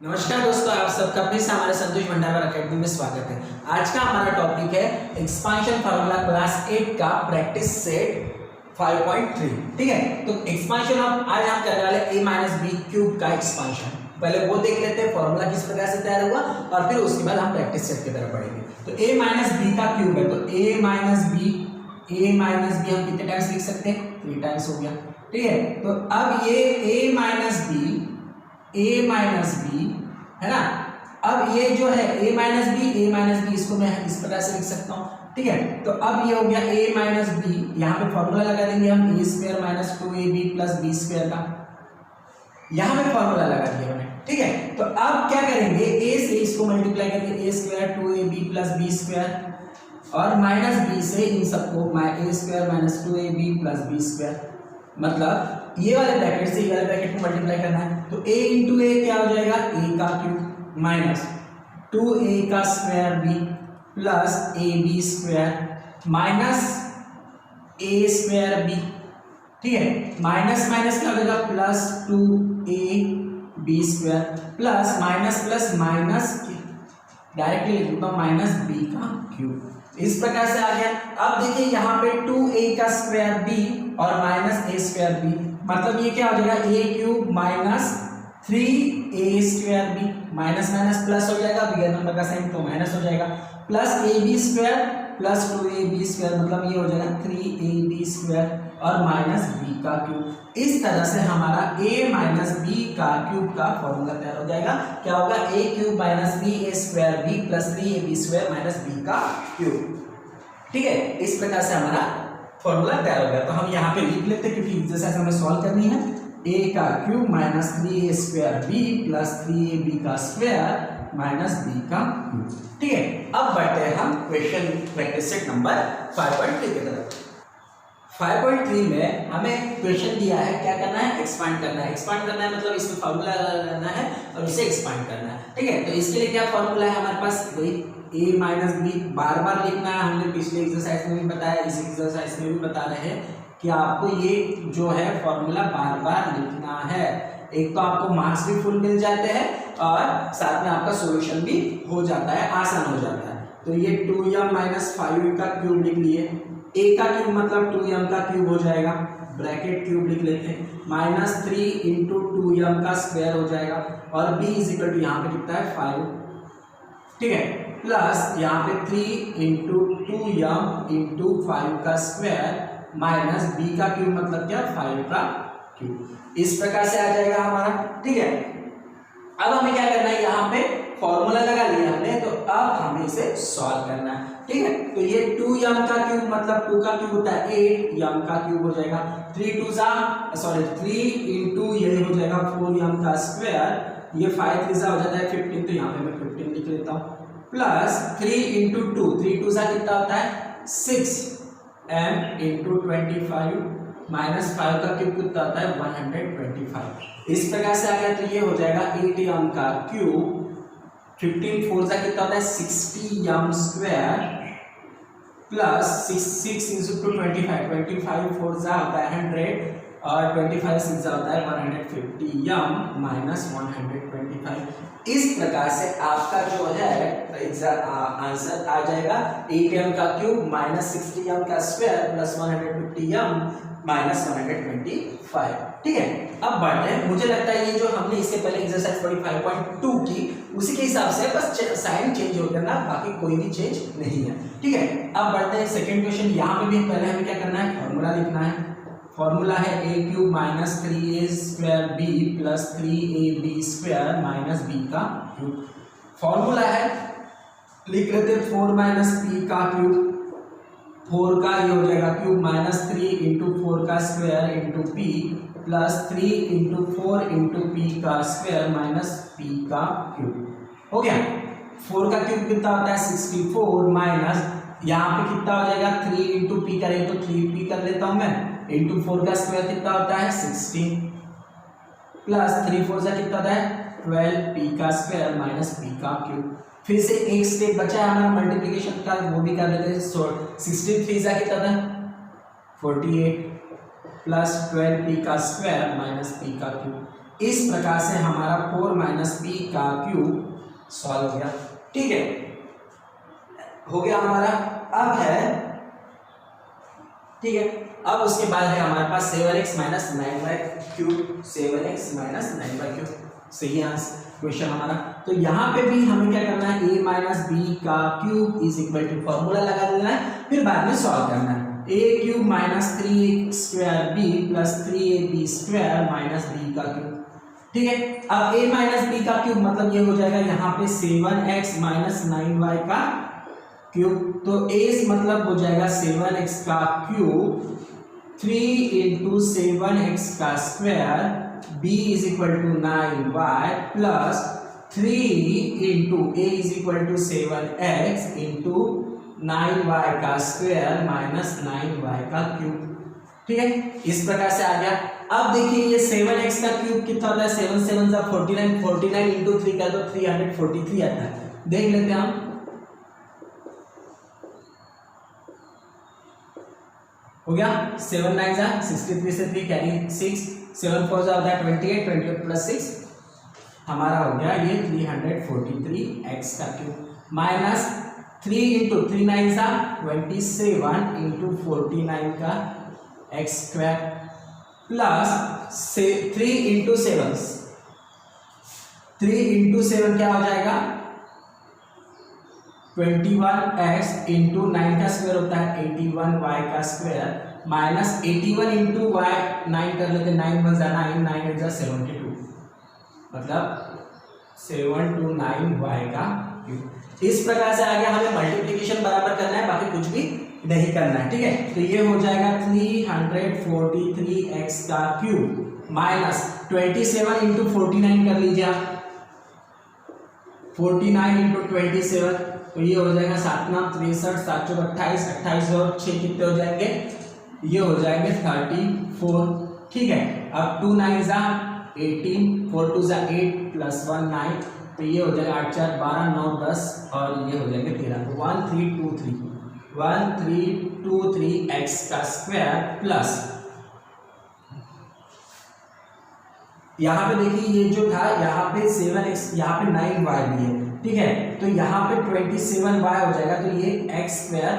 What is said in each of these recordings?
नमस्कार दोस्तों, आप सबका फिर से हमारे संतोष भंडार अकेडमी में स्वागत है। आज का हमारा टॉपिक है एक्सपांशन फार्मूला क्लास 8 का प्रैक्टिस सेट 5.3। ठीक है, तो एक्सपांशन ऑफ आज हम करने वाले a माइनस बी क्यूब का एक्सपांशन। पहले वो देख लेते हैं फॉर्मूला किस प्रकार से तैयार हुआ और फिर उसके बाद हम प्रैक्टिस सेट की तरफ बढ़ेंगे। तो a माइनस बी का क्यूब है, तो a माइनस बी हम कितने टाइम्स लिख सकते हैं? 3 टाइम्स हो गया। ठीक है, तो अब ये a माइनस बी है ना। अब ये जो है a माइनस बी इसको मैं इस प्रकार से लिख सकता हूँ। ठीक है, तो अब ये हो गया a माइनस बी, यहाँ पे फॉर्मूला लगा देंगे हम a square minus 2ab plus B square का, यहाँ पे फॉर्मूला लगा दिया हमने। ठीक है, तो अब क्या करेंगे, a से इसको मल्टीप्लाई करके a square 2ab plus B square और माइनस b से इन सबको a square minus 2ab plus B square, मतलब ये वाले ब्रैकेट से ये वाले ब्रैकेट को मल्टीप्लाई करना है। तो a इंटू ए क्या हो जाएगा, a का क्यूब माइनस 2a का square b plus ab square minus a square b। ठीक है, माइनस माइनस क्या हो जाएगा, plus 2ab square plus minus plus minus directly लिख देता हूं माइनस b का क्यूब। इस प्रकार से आ गया। अब देखिए यहाँ पे 2a का स्क्वायर b और माइनस a स्क्वायर b, मतलब ये क्या हो जाएगा, a cube minus 3a square b, minus minus plus हो जाएगा, बिगर नंबर का साइन तो माइनस हो जाएगा, plus ab square plus 2ab square, मतलब ये हो जाएगा 3ab स्क्वायर और माइनस b का क्यूब। इस तरह से हमारा a माइनस b का क्यूब का फॉर्मूला तैयार हो जाएगा। क्या होगा, a cube minus b a square b plus 3ab square minus b का क्यूब। ठीक है, इस प्रकार से हमारा फॉर्मूला तैयार हो गया। तो हम यहाँ पे लिख लेते हैं क्योंकि एक्सरसाइज हमें सॉल्व करनी है। a का cube minus 3a square b plus 3ab का स्क्वायर माइनस b का क्यूब। ठीक है, अब बढ़ते हैं हम क्वेश्चन प्रैक्टिस सेट नंबर 5.3 की तरफ। 5.3 में हमें क्वेश्चन दिया है, क्या करना है, एक्सपांड करना है। एक्सपांड करना है मतलब इसमें फॉर्मूला लगाना है और इसे एक्सपांड करना है। ठीक है, तो इसके लिए क्या फॉर्मूला है हमारे पास, वही a माइनस बी बार बार लिखना है। हमने पिछले एक्सरसाइज में भी बताया, इस एक्सरसाइज में भी बता रहे हैं कि आपको ये जो है फॉर्मूला बार बार लिखना है। एक तो आपको मार्क्स भी फुल मिल जाते हैं और साथ में आपका सॉल्यूशन भी हो जाता है, आसान हो जाता है। तो ये 2m माइनस 5 का क्यूब लिख लिए, a का क्यूब मतलब 2m का क्यूब हो जाएगा, ब्रैकेट क्यूब लिख लेते हैं, माइनस 3 इंटू 2m का स्क्वायर हो जाएगा और b इज इक्वल टू यहाँ पे कितना है 5। ठीक है, प्लस यहाँ पे 3 इंटू 2m इंटू 5 का स्क्वायर माइनस b का क्यूब मतलब क्या, 5 का क्यूब। इस प्रकार से आ जाएगा हमारा। ठीक है, अब हमें क्या करना है, यहाँ पे फॉर्मूला लगा लिया हमने, तो अब हमें इसे सॉल्व करना है। ठीक है, तो ये 2m का क्यूब मतलब 2 का क्यूब होता है 8m का क्यूब हो जाएगा, 3 इंटू ये हो जाएगा 4m का स्क्वायर, ये 5 3 हो जाता है 15, तो यहाँ पे मैं 15 लिख लेता हूँ, प्लस 3 इंटू 2, 3 2 कितना होता है 6m इंटू 25 माइनस 5 का क्यूब कितना होता है 125। इस प्रकार से आ गया, तो ये हो जाएगा 8m का क्यूब, 15 4 कितना होता है 60m स्क्वायर प्लस 6 इंटू 25 4 होता है 100 और 25 6 होता है 150m माइनस 125। इस प्रकार से आपका जो है आंसर आ जाएगा 8m का क्यूब माइनस 60m का स्क्वायर प्लस 150m माइनस 125। ठीक है, अब बढ़ते हैं। मुझे लगता है ये जो हमने इससे पहले एक्सरसाइज पढ़ी 5.2 की, उसी के हिसाब से बस साइन चेंज हो करना, बाकी कोई भी चेंज नहीं है। ठीक है, अब बढ़ते हैं सेकंड क्वेश्चन। यहाँ पे भी पहले हमें क्या करना है, फॉर्मूला लिखना है। फॉर्मूला है a cube minus 3a square b plus 3ab square minus b का क्यूब। फॉर्मूला है, लिख लेते हैं 4 माइनस p का क्यूब, 4 का ये हो जाएगा क्यूब माइनस 3 इंटू 4 का square into p plus 3 into 4 into p का स्क्वायर माइनस p का क्यूब। हो गया, 4 का क्यूब कितना होता है 64 माइनस यहाँ पे कितना हो जाएगा 3 इंटू p करेंगे तो 3p कर लेता हूँ मैं, इंटू 4 का स्क्वायर कितना होता है 16 प्लस 3 4 कितना होता है 12p का स्क्वायर माइनस p का क्यूब। फिर से एक स्टेप बचा है हमारा मल्टीप्लिकेशन का, वो भी कर लेते हैं। 16 3 कितना था 48 प्लस 12p का स्क्वायर माइनस p का क्यूब। इस प्रकार से हमारा 4 माइनस पी का क्यूब सॉल्व हो गया। ठीक है, हो गया हमारा। अब है, ठीक है, अब उसके बाद है हमारे पास 7x minus 9y cube, 7x minus 9y cube, सही आंसर क्वेश्चन हमारा। तो यहाँ पे भी हमें क्या करना है, a माइनस बी का cube is equal to formula लगा देना है, फिर बाद में सॉल्व करना है। a cube minus 3x² b plus 3ab square minus b का क्यूब। ठीक है, अब a माइनस बी का क्यूब मतलब ये हो जाएगा यहाँ पे 7x माइनस 9y का क्यूब, तो a मतलब हो जाएगा 7x का क्यूब 3 इंटू 7x का square, b is equal to 9y plus 3 into a is equal to 7x into 9y का स्क्वायर माइनस 9y का क्यूब। ठीक है, इस प्रकार से आ गया। अब देखिए ये 7x का क्यूब कितना होता है, 7 7 जा 49, 49 इंटू 3 का तो 343 आता है। देख लेते हैं हम, हो गया 7 9 जा 63 से 3 कैरी 6, 7 4 जा होता है 28, 28 प्लस 6 हमारा हो गया ये 343x का क्यूब माइनस 3 इंटू 3 9 जा 27 इंटू 49 का x square plus 3 into 7, 3 into 7 क्या हो जाएगा 21x इंटू 9 का स्क्वायर होता है 81y का स्क्वायर माइनस 81 इंटू y 9 कर लेते, 9 1 जा 9, 9 8 जा 72, मतलब 729y का क्यूब। इस प्रकार से आगे हमें मल्टीप्लिकेशन बराबर करना है, बाकी कुछ भी नहीं करना है। ठीक है, तो ये हो जाएगा 343x का क्यूब माइनस 27 इंटू 49 कर लीजिए आप, 49 इंटू 27 तो ये हो जाएगा 7 9 63, 7 4 28, 28 और 6 कितने हो जाएंगे, ये हो जाएंगे 34। ठीक है, अब 2 9 जा 18, 4 2 जा 8 प्लस 1 9, तो ये हो जाएगा 8 4 12 9 10 और ये हो जाएंगे 13, तो 1323x का स्क्वायर प्लस यहाँ पे देखिए ये जो था यहाँ पे 7x, यहाँ पे 9y भी है। ठीक है, तो यहाँ पे 27y हो जाएगा, तो ये x स्क्वायर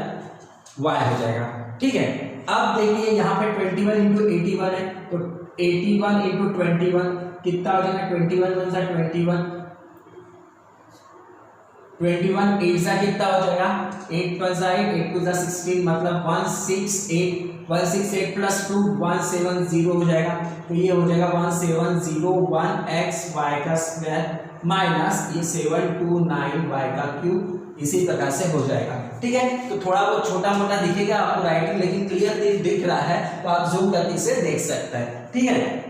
y हो जाएगा। ठीक है, अब देखिए यहाँ पे 21 इंटू 81 है, तो 81 इंटू 21 कितना हो जाएगा, 21 1 जा 21, 21 8 जा कितना हो जाएगा 8 + 8, 8 2 जा 16, मतलब 168 प्लस 2 170 हो जाएगा, तो ये हो जाएगा 1701x y का स्क्वायर माइनस ये 729y का क्यूब, इसी प्रकार से हो जाएगा। ठीक है, तो थोड़ा बहुत छोटा मोटा दिखेगा आपको राइटिंग, लेकिन क्लियर दिख रहा है तो आप जूम करके इसे देख सकते हैं। ठीक है,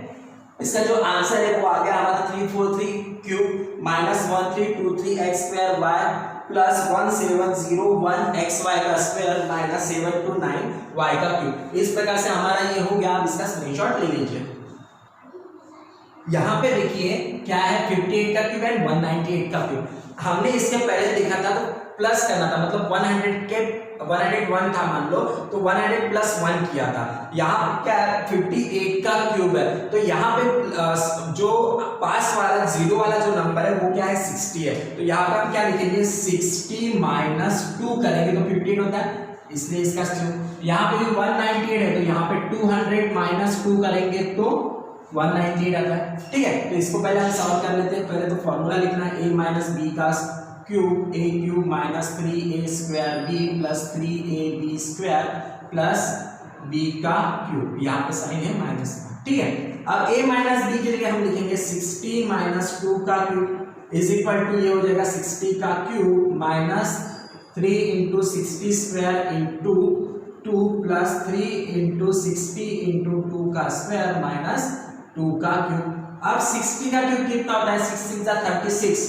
इसका जो आंसर है वो आ गया हमारा 343 cube minus 1323x square y plus 1701xy का स्क्वायर माइनस 729y का क्यूब। इस प्रकार से हमारा ये हो गया। आप इसका स्क्रीनशॉट ले लीजिए। यहाँ पे देखिए क्या है 58 का क्यूब एंड 198 का क्यूब। हमने इसके पहले देखा था तो प्लस करना था, मतलब 101 था मान लो, तो 100 प्लस 1 किया था। यहाँ क्या है 58 का क्यूब है, तो यहाँ पे जो पास वाला जीरो वाला जो नंबर है वो क्या है 60 है, तो यहाँ पर हम क्या लिखेंगे 60 माइनस 2 करेंगे तो 58 होता है, इसलिए इसका यहाँ पे भी 198 है, तो यहाँ पे 200 माइनस 2 करेंगे तो 198 आता है। ठीक है, तो इसको पहले हम सॉल्व कर लेते हैं। पहले तो फॉर्मूला लिखना है a माइनस बी का cube, a cube minus 3a square b plus 3ab square plus b का क्यूब, यहाँ पे साइन है माइनस का। ठीक है, अब a माइनस बी के लिए हम लिखेंगे 60 माइनस 2 का क्यूब इज इक्वल टू ये हो जाएगा 60 का cube minus 3 into 60 square into 2 plus 3 into 60 into 2 का स्क्वायर माइनस 2 का क्यूब। अब 60 का क्यूब कितना होता है 6 6 36।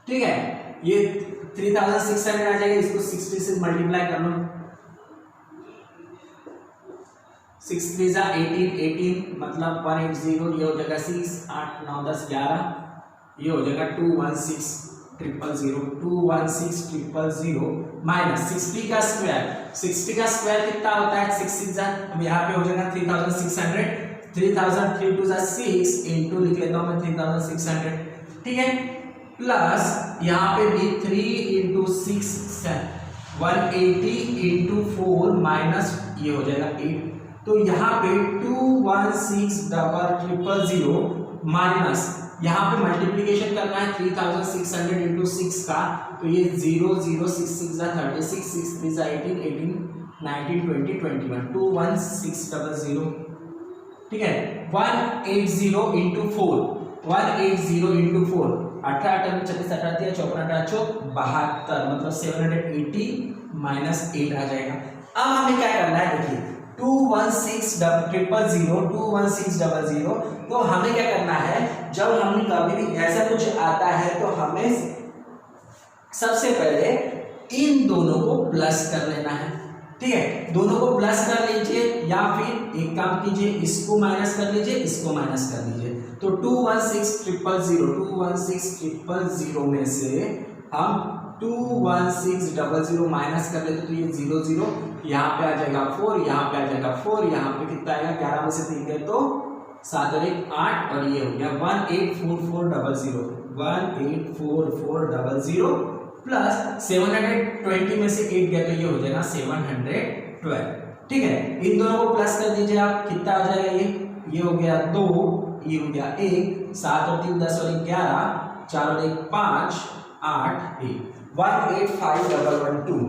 ठीक है, ये 3600 आ जाएगा, इसको 60 से मल्टीप्लाई कर लो, 6 3 जा 18, 18 मतलब 180, ये हो जाएगा 6 8 9 10 11, ये हो जाएगा 216000, 216000 माइनस 60 का स्क्वायर, 60 का स्क्वायर कितना होता है 6 6 जा, अब यहाँ पे हो जाएगा 3600, 3000 3 टू 6 इंटू लिख लेता हूँ मैं 3600, ठीक है, प्लस यहाँ पे भी 3 इंटू 6 180 इंटू 4 माइनस ये हो जाएगा 8। तो यहाँ पे 216000 माइनस यहाँ पे मल्टीप्लीकेशन करना है 3600 इंटू 6 का, तो ये 0 0 6 6 36 6 3 18 18 19 20 21 21600, ठीक है। 180 इंटू 4 180 इंटू 4 18 36 18 54 72 मतलब 780 माइनस 8 आ जाएगा। अब हमें क्या करना है, देखिए 216000 तो हमें क्या करना है, जब हमें कभी भी ऐसा कुछ आता है तो हमें सबसे पहले इन दोनों को प्लस कर लेना है, ठीक है। दोनों को प्लस कर लीजिए या फिर एक काम कीजिए, इसको माइनस कर लीजिए, इसको माइनस कर लीजिए। तो 216000 में से हम 21600 माइनस कर लेते तो ये 0 0 यहाँ पे आ जाएगा 4, यहाँ पे आ जाएगा 4, यहाँ पे कितना आएगा 11 में से 3 गए तो 7 और 1 8 और ये हो गया 184400 प्लस 720 में से 8 गया तो ये हो जाएगा 712, ठीक है। इन दोनों को प्लस कर दीजिए आप, कितना आ जाएगा ये हो गया 2, ये हो गया 1, 7 और 3 10 और 1 11, 4 और 1 5 8 1 185112,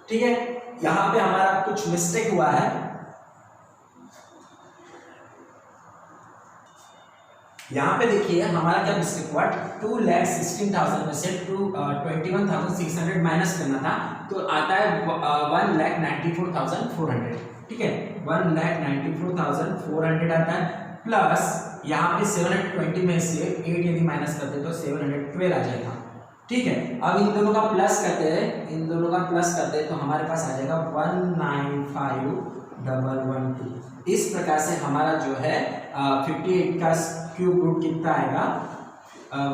ठीक है। यहां पे हमारा कुछ मिस्टेक हुआ है, यहाँ पे देखिए हमारा क्या मिस्टेक हुआ, 2,16,000 में से 21,600 माइनस करना था तो आता है 1,94,400, ठीक है, 1,94,400 आता है, प्लस यहाँ पे 720 में से 8 यदि माइनस करते तो 712 आ जाएगा, ठीक है। अब इन दोनों का प्लस करते हैं, तो हमारे पास आ जाएगा 195,112। इस प्रकार से हमारा जो है 58 का क्यूब रूट कितना आएगा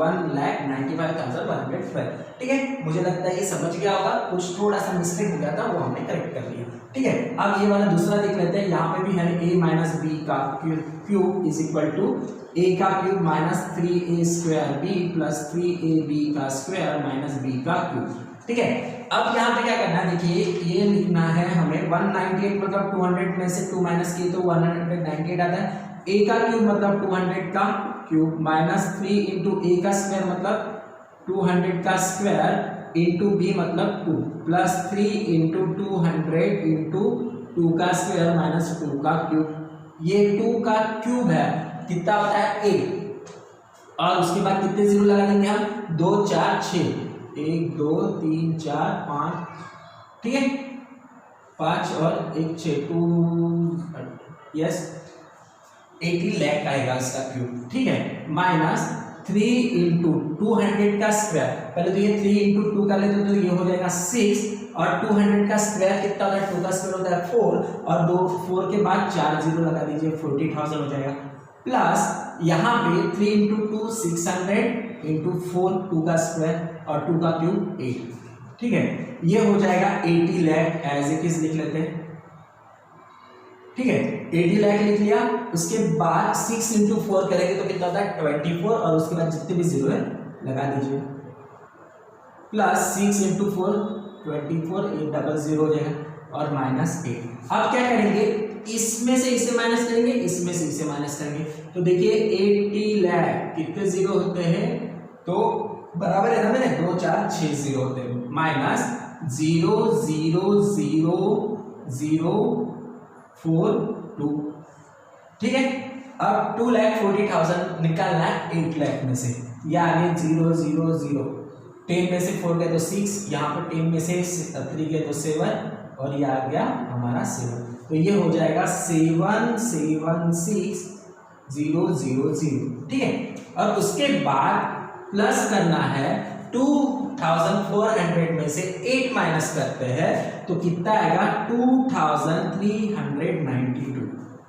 1,95,112, ठीक है। मुझे लगता है ये समझ गया होगा, कुछ थोड़ा सा मिस्टेक हो गया था वो हमने करेक्ट कर लिया, ठीक है। अब ये वाला दूसरा देख लेते हैं, यहाँ पे भी है a माइनस बी का cube is equal to a का cube minus 3a square b plus 3ab का स्क्वायर माइनस b का क्यूब, ठीक है। अब यहाँ पे क्या करना है, देखिए ये लिखना है हमें 198 मतलब 200 में से 2 माइनस किए तो 198 आता है, a का क्यूब मतलब 200 का क्यूब माइनस 3 इंटू a का स्क्वायर मतलब 200 का स्क्वायर इंटू b मतलब 2 प्लस 3 इंटू 200 इंटू 2 का स्क्वायर माइनस 2 का क्यूब। ये 2 का क्यूब है, कितना होता है 8, और उसके बाद कितने जीरो लगा देंगे हम 2 4 6 1 2 3 4 5, ठीक है, 5 और 1 6 2 यस 80 लाख आएगा इसका क्यूब, ठीक है, माइनस 3 इंटू 200 का स्क्वायर, पहले तो ये 3 इंटू 2 कर लेते तो ये हो जाएगा 6, और 200 का स्क्वायर कितना होता है 2 का स्क्वायर होता है 4, और 4 के बाद 4 जीरो लगा दीजिए 40,000 हो जाएगा, प्लस यहाँ पे 3 इंटू 2 600 इंटू 4 2 का स्क्वायर और 2 का क्यूब 8, ठीक है। ये हो जाएगा 80 लाख, एज इट इज लिख लेते हैं, ठीक है, 80 लाख लिख लिया। उसके बाद 6 इंटू 4 करेंगे तो कितना होता है 24, और उसके बाद जितने भी जीरो है लगा दीजिए, प्लस 6 इंटू 4 24 8 डबल जीरो हो जाएगा और माइनस 8। अब क्या करेंगे, इसमें से इसे माइनस करेंगे, इसमें से इसे माइनस करेंगे, तो देखिए 80 लाख कितने जीरो होते हैं, तो बराबर है ना मेरे 2 4 6 जीरो होते हैं, माइनस 0 0 0 0 4 2, ठीक है। अब 2,40,000 निकालना है 8 लाख में से, ये आगे 0 0 0 10 में से 4 गए तो 6, यहाँ पर 10 में से 3 गए तो 7, और ये आ गया हमारा 7, तो ये हो जाएगा 776,000, ठीक है। और उसके बाद प्लस करना है 2,400 में से 8 माइनस करते हैं तो कितना आएगा 2,392,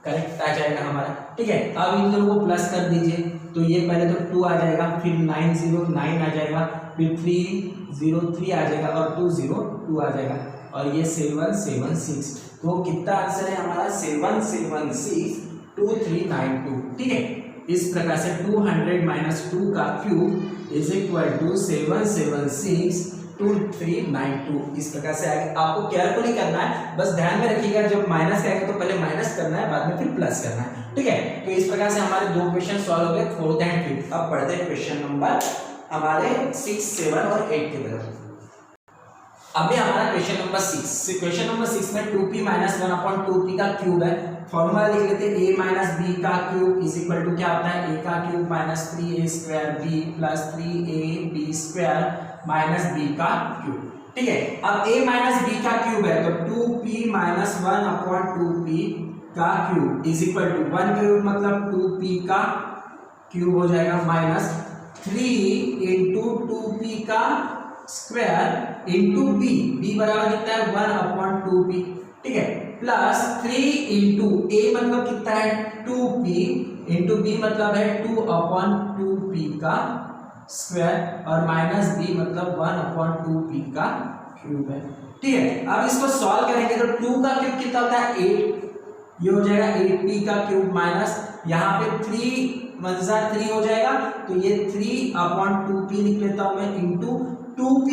करेक्ट आ जाएगा हमारा, ठीक है। अब इन दोनों को प्लस कर दीजिए, तो ये पहले तो 2 आ जाएगा, फिर 909 आ जाएगा, फिर 303 आ जाएगा, और 202 आ जाएगा, और ये 776 तो कितना आंसर है हमारा 7762 ठीक है। इस प्रकार से 200 माइनस 2 का क्यूब इज इक्वल टू 7762 इस प्रकार से आएगा। आपको केयरफुली करना है, बस ध्यान में रखिएगा जब माइनस आएगा तो पहले माइनस करना है, बाद में फिर प्लस करना है, ठीक है। तो इस प्रकार से हमारे दो क्वेश्चन सॉल्व हो गए, 4th एंड 5th। अब पढ़ते हैं क्वेश्चन नंबर हमारे 6, 7 और 8 की तरफ। अभी हमारा क्वेश्चन नंबर 6। क्वेश्चन नंबर 6 में 2p माइनस 1/2p का क्यूब है। फॉर्मूला लिख लेते हैं a माइनस b का क्यूब इज इक्वल टू क्या होता है a का cube minus 3a square b plus 3ab square minus b का क्यूब, ठीक है। अब a माइनस b का क्यूब है तो 2p माइनस 1/2p का cube is equal to 1 cube मतलब 2p का क्यूब हो जाएगा माइनस 3 इंटू 2p का स्क्वायर इंटू b बराबर कितना है 1/2p, ठीक है, प्लस 3 इंटू a मतलब कितना है 2p इंटू b मतलब है 2/2p का स्क्वायर और माइनस b मतलब 1/2p का क्यूब है, ठीक है। अब इसको सॉल्व करेंगे तो 2 का क्यूब कितना होता है 8, ये हो जाएगा 8p का क्यूब माइनस यहाँ पे 3 हो जाएगा तो ये 3/2p लिख लेता हूं मैं इंटू 2p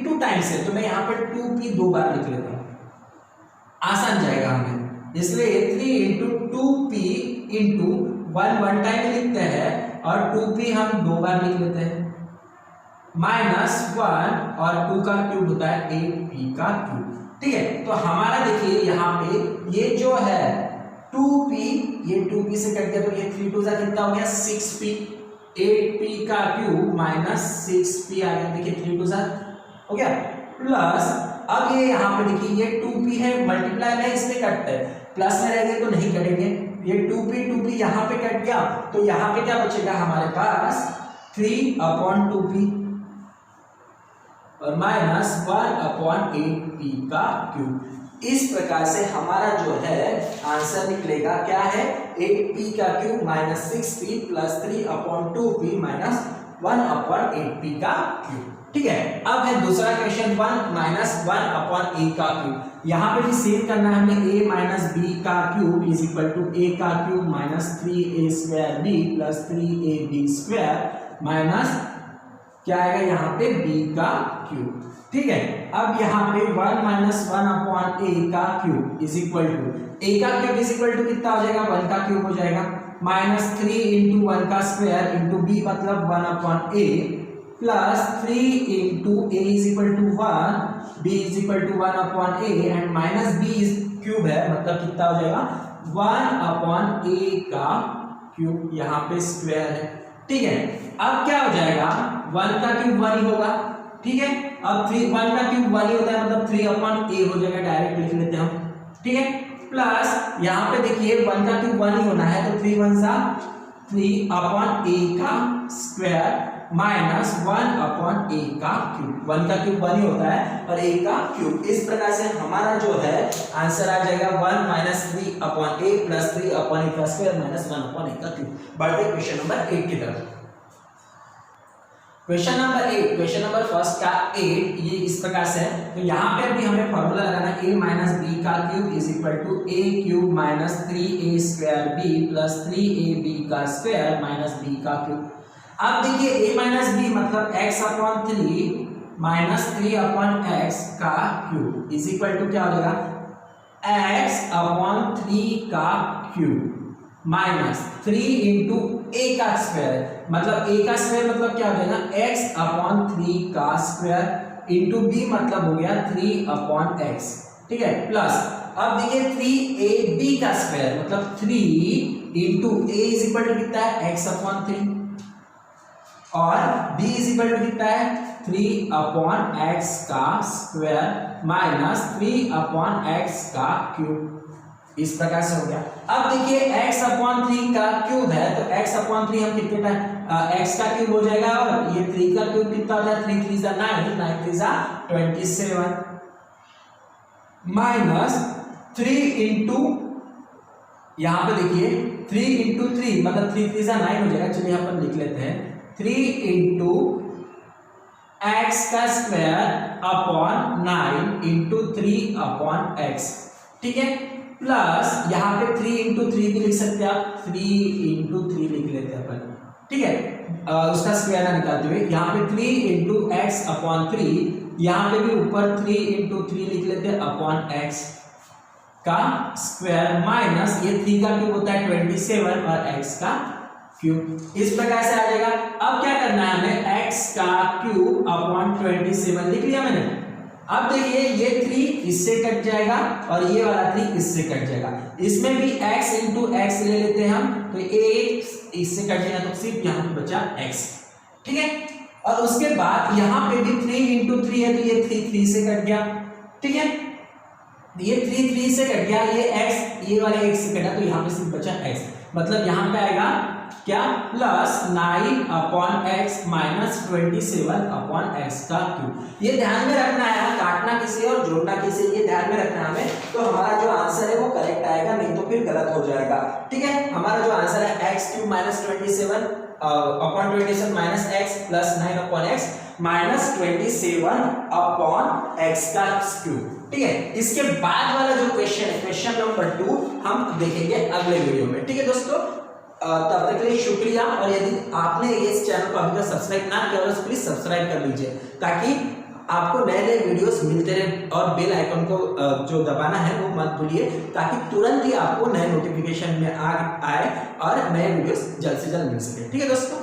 2 टाइम्स है तो मैं यहाँ पे 2p 2 बार लिख लेता हूँ, आसान जाएगा हमें, इसलिए 3 इंटू 2p इंटू 1 टाइम लिखते हैं और 2p हम 2 बार लिख लेते हैं माइनस 1 और 2 का क्यूब होता है 8p का क्यूब, ठीक है। तो हमारा देखिए यहाँ पे ये जो है 2p ये 2p से कट गया तो ये 3 2 जा कितना हो गया 6p, 8p का क्यूब माइनस 6p आ गया, देखिए 3 2 जा हो गया, प्लस अब ये यहाँ पे देखिए ये 2p है मल्टीप्लाई में इसमें कटता है, प्लस में रहेंगे तो नहीं कटेंगे, ये 2p यहाँ पे कट गया तो यहाँ पे क्या बचेगा हमारे पास 3/2p और माइनस 1/8p का क्यूब। इस प्रकार से हमारा जो है आंसर निकलेगा क्या है 8p का cube minus 6p plus 3/2p minus 1/8p का क्यूब, ठीक है। अब है दूसरा क्वेश्चन 1 माइनस 1/a का क्यूब। यहाँ पे भी सेम करना है हमें a माइनस b का cube is equal to a का cube minus 3a square b plus 3ab square minus क्या आएगा यहाँ पे b का क्यूब, ठीक है। अब यहाँ पे 1 माइनस 1/a का cube is equal to a का क्यूब इज इक्वल टू कितना हो जाएगा 1 का क्यूब हो जाएगा माइनस 3 इंटू 1 का स्क्वायर इंटू b मतलब 1/a plus 3 into a is equal to 1 b is equal to 1/a and minus b is cube है मतलब कितना हो जाएगा 1/a का क्यूब यहाँ पे स्क्वायर है, ठीक है। अब क्या हो जाएगा 1 का क्यूब 1 ही होगा, ठीक है। अब 1 का क्यूब 1 ही होता है मतलब 3/a हो जाएगा, डायरेक्ट लिख लेते हैं हम, ठीक है। प्लस यहाँ पे देखिए 1 का क्यूब 1 ही होना है तो 3 1 सा 3/a का स्क्वायर माइनस 1/a का क्यूब, 1 का क्यूब 1 ही होता है और a का क्यूब। इस प्रकार से हमारा जो है आंसर आ जाएगा 1 माइनस 3/a प्लस 3/a का स्क्वायर माइनस 1/a का क्यूब। बढ़ते क्वेश्चन नंबर 8 की तरफ। Question number 8, question number first का 8 ये इस प्रकार से है तो यहाँ पे भी हमें फॉर्मूला लगाना है a माइनस b का cube is equal to a cube minus 3a square b plus 3ab का स्क्वायर माइनस b का क्यूब। अब देखिए a माइनस b मतलब x/3 माइनस 3/x का क्यूब इज इक्वल टू क्या हो जाएगा x/3 का क्यूब माइनस 3 इंटू a का स्क्वायर मतलब a का स्क्वायर मतलब क्या हो जाएगा x/3 का स्क्वायर इंटू b मतलब हो गया 3/x, ठीक है। प्लस अब देखिए 3ab का स्क्वायर मतलब 3 into a is equal to कितना है x/3 और b इज इक्वल टू कितना है 3/x का स्क्वायर माइनस 3/x का क्यूब। इस प्रकार से हो गया। अब देखिए x/3 का क्यूब है तो x/3 हम कितने टाइम x का क्यूब हो जाएगा और ये 3 का क्यूब कितना होता है 3 3 9 9 3 27 माइनस 3 इंटू यहाँ पे देखिए 3 इंटू 3 मतलब 3 3 9 हो जाएगा, चलिए यहाँ पर लिख लेते हैं 3 इंटू x का स्क्वायर अपॉन 9 इंटू 3/x ठीक है, प्लस यहाँ पे 3 इंटू 3 भी लिख सकते हैं आप, 3 इंटू 3 लिख लेते हैं अपन, ठीक है, उसका स्क्वायर ना निकालते हुए यहाँ पे 3 इंटू एक्स अपॉन 3, यहाँ पे भी ऊपर 3 इंटू 3 लिख लेते हैं अपॉन एक्स का स्क्वायर माइनस ये 3 का क्यूब होता है 27 और x का क्यूब, इस प्रकार से आ जाएगा। अब क्या करना है हमें, x का क्यूब अपॉन 27 लिख लिया मैंने। अब देखिए ये 3 इससे कट जाएगा और ये वाला 3 इससे कट जाएगा, इसमें भी x इंटू एक्स ले लेते हैं हम, तो एक इससे कट जाएगा तो सिर्फ यहाँ पे बचा x, ठीक है। और उसके बाद यहाँ पे भी 3 इंटू 3 है तो ये 3 से कट गया, ठीक है, ये 3 से कट गया, ये x ये वाले x से कटा तो यहाँ पे सिर्फ बचा x, मतलब यहाँ पे आएगा क्या, plus 9 upon x minus 27 upon x का क्यूब। ये ध्यान में रखना है, काटना किसे और जोड़ना किसे, ये ध्यान में रखना है हमें, तो हमारा जो आंसर है वो करेक्ट आएगा, नहीं तो फिर गलत हो जाएगा, ठीक है। हमारा जो आंसर है x cube minus 27 upon 27 minus x plus 9 upon x minus 27 upon x का क्यूब, ठीक है। इसके बाद वाला जो क्वेश्चन है, क्वेश्चन नंबर 2 हम देखेंगे अगले वीडियो में, ठीक है दोस्तों। तब तक के लिए शुक्रिया, और यदि आपने इस चैनल को अभी तक सब्सक्राइब ना किया हो तो प्लीज सब्सक्राइब कर लीजिए, ताकि आपको नए नए वीडियोस मिलते रहे, और बेल आइकन को जो दबाना है वो मत भूलिए, ताकि तुरंत ही आपको नए नोटिफिकेशन में आए और नए वीडियोस जल्द से जल्द मिल सके, ठीक है दोस्तों।